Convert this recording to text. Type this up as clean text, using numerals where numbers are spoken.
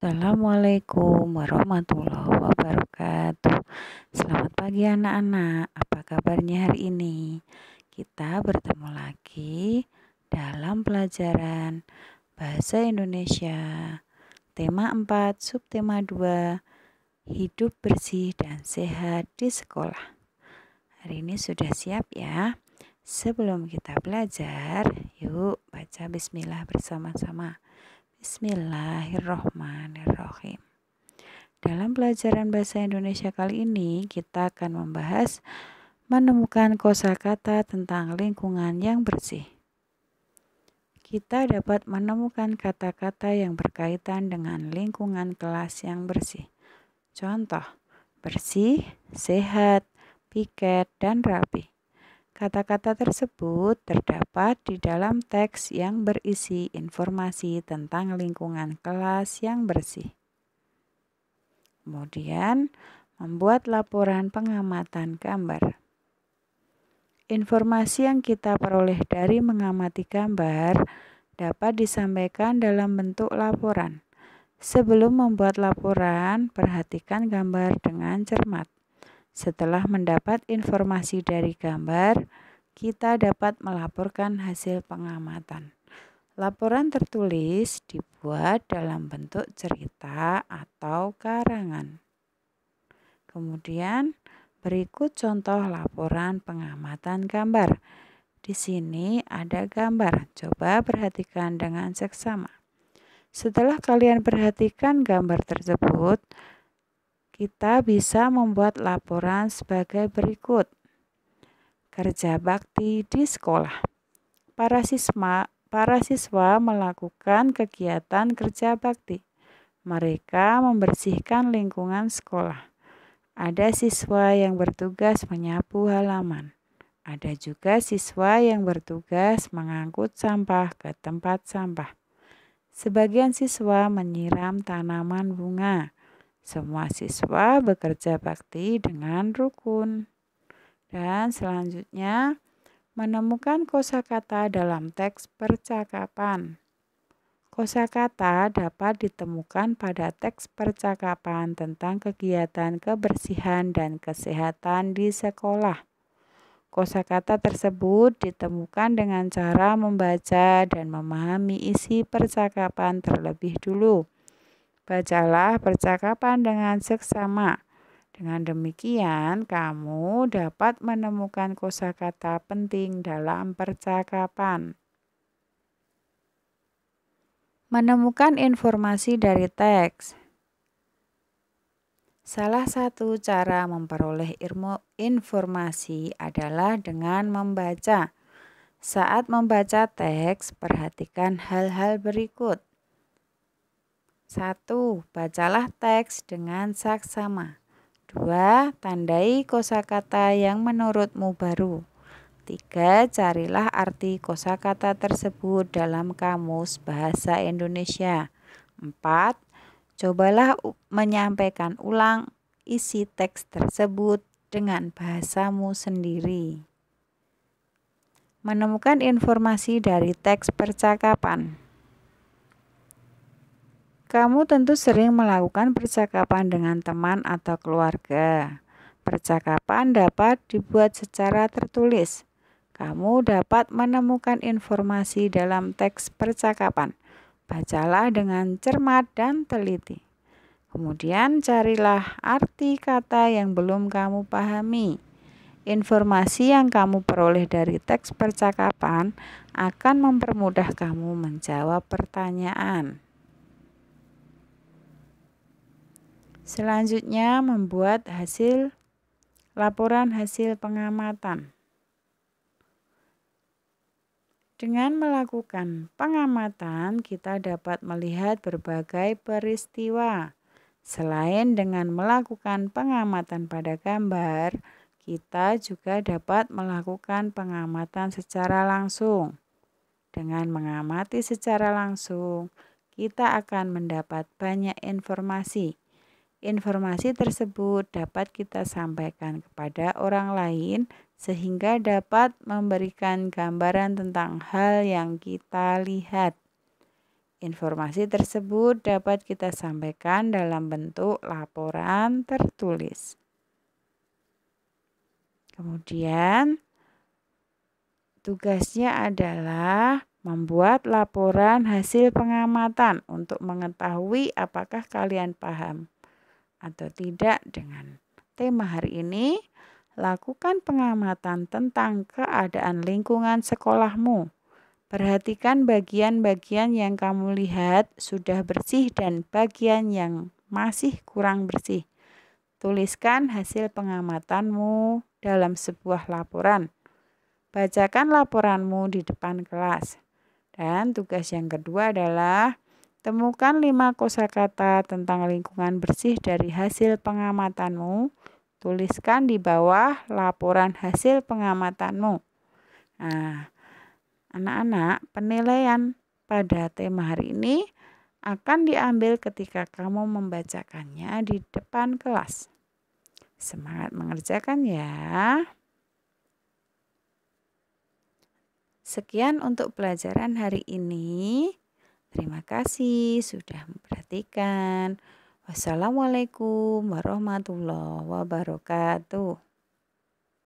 Assalamualaikum warahmatullahi wabarakatuh. Selamat pagi anak-anak, apa kabarnya hari ini? Kita bertemu lagi dalam pelajaran Bahasa Indonesia Tema 4, Subtema 2, Hidup bersih dan sehat di sekolah. Hari ini sudah siap ya? Sebelum kita belajar, yuk baca bismillah bersama-sama. Bismillahirrohmanirrohim. Dalam pelajaran bahasa Indonesia kali ini, kita akan membahas menemukan kosakata tentang lingkungan yang bersih. Kita dapat menemukan kata-kata yang berkaitan dengan lingkungan kelas yang bersih. Contoh, bersih, sehat, piket, dan rapi. Kata-kata tersebut terdapat di dalam teks yang berisi informasi tentang lingkungan kelas yang bersih. Kemudian, membuat laporan pengamatan gambar. Informasi yang kita peroleh dari mengamati gambar dapat disampaikan dalam bentuk laporan. Sebelum membuat laporan, perhatikan gambar dengan cermat. Setelah mendapat informasi dari gambar, kita dapat melaporkan hasil pengamatan. Laporan tertulis dibuat dalam bentuk cerita atau karangan. Kemudian, berikut contoh laporan pengamatan gambar. Di sini ada gambar, coba perhatikan dengan seksama. Setelah kalian perhatikan gambar tersebut, kita bisa membuat laporan sebagai berikut. Kerja bakti di sekolah. Para siswa melakukan kegiatan kerja bakti. Mereka membersihkan lingkungan sekolah. Ada siswa yang bertugas menyapu halaman. Ada juga siswa yang bertugas mengangkut sampah ke tempat sampah. Sebagian siswa menyiram tanaman bunga. Semua siswa bekerja bakti dengan rukun. Dan selanjutnya, menemukan kosakata dalam teks percakapan. Kosakata dapat ditemukan pada teks percakapan tentang kegiatan kebersihan dan kesehatan di sekolah. Kosakata tersebut ditemukan dengan cara membaca dan memahami isi percakapan terlebih dulu. Bacalah percakapan dengan seksama. Dengan demikian, kamu dapat menemukan kosakata penting dalam percakapan. Menemukan informasi dari teks. Salah satu cara memperoleh informasi adalah dengan membaca. Saat membaca teks, perhatikan hal-hal berikut. 1. Bacalah teks dengan saksama. 2. Tandai kosakata yang menurutmu baru. 3. Carilah arti kosakata tersebut dalam kamus bahasa Indonesia. 4. Cobalah menyampaikan ulang isi teks tersebut dengan bahasamu sendiri. Menemukan informasi dari teks percakapan. Kamu tentu sering melakukan percakapan dengan teman atau keluarga. Percakapan dapat dibuat secara tertulis. Kamu dapat menemukan informasi dalam teks percakapan. Bacalah dengan cermat dan teliti. Kemudian carilah arti kata yang belum kamu pahami. Informasi yang kamu peroleh dari teks percakapan akan mempermudah kamu menjawab pertanyaan. Selanjutnya, membuat laporan hasil pengamatan. Dengan melakukan pengamatan, kita dapat melihat berbagai peristiwa. Selain dengan melakukan pengamatan pada gambar, kita juga dapat melakukan pengamatan secara langsung. Dengan mengamati secara langsung, kita akan mendapat banyak informasi. Informasi tersebut dapat kita sampaikan kepada orang lain sehingga dapat memberikan gambaran tentang hal yang kita lihat. Informasi tersebut dapat kita sampaikan dalam bentuk laporan tertulis. Kemudian, tugasnya adalah membuat laporan hasil pengamatan untuk mengetahui apakah kalian paham atau tidak dengan tema hari ini. Lakukan pengamatan tentang keadaan lingkungan sekolahmu. Perhatikan bagian-bagian yang kamu lihat sudah bersih dan bagian yang masih kurang bersih. Tuliskan hasil pengamatanmu dalam sebuah laporan. Bacakan laporanmu di depan kelas. Dan tugas yang kedua adalah temukan 5 kosakata tentang lingkungan bersih dari hasil pengamatanmu. Tuliskan di bawah laporan hasil pengamatanmu. Nah, anak-anak, penilaian pada tema hari ini akan diambil ketika kamu membacakannya di depan kelas. Semangat mengerjakan ya. Sekian untuk pelajaran hari ini. Terima kasih sudah memperhatikan. Wassalamualaikum warahmatullahi wabarakatuh.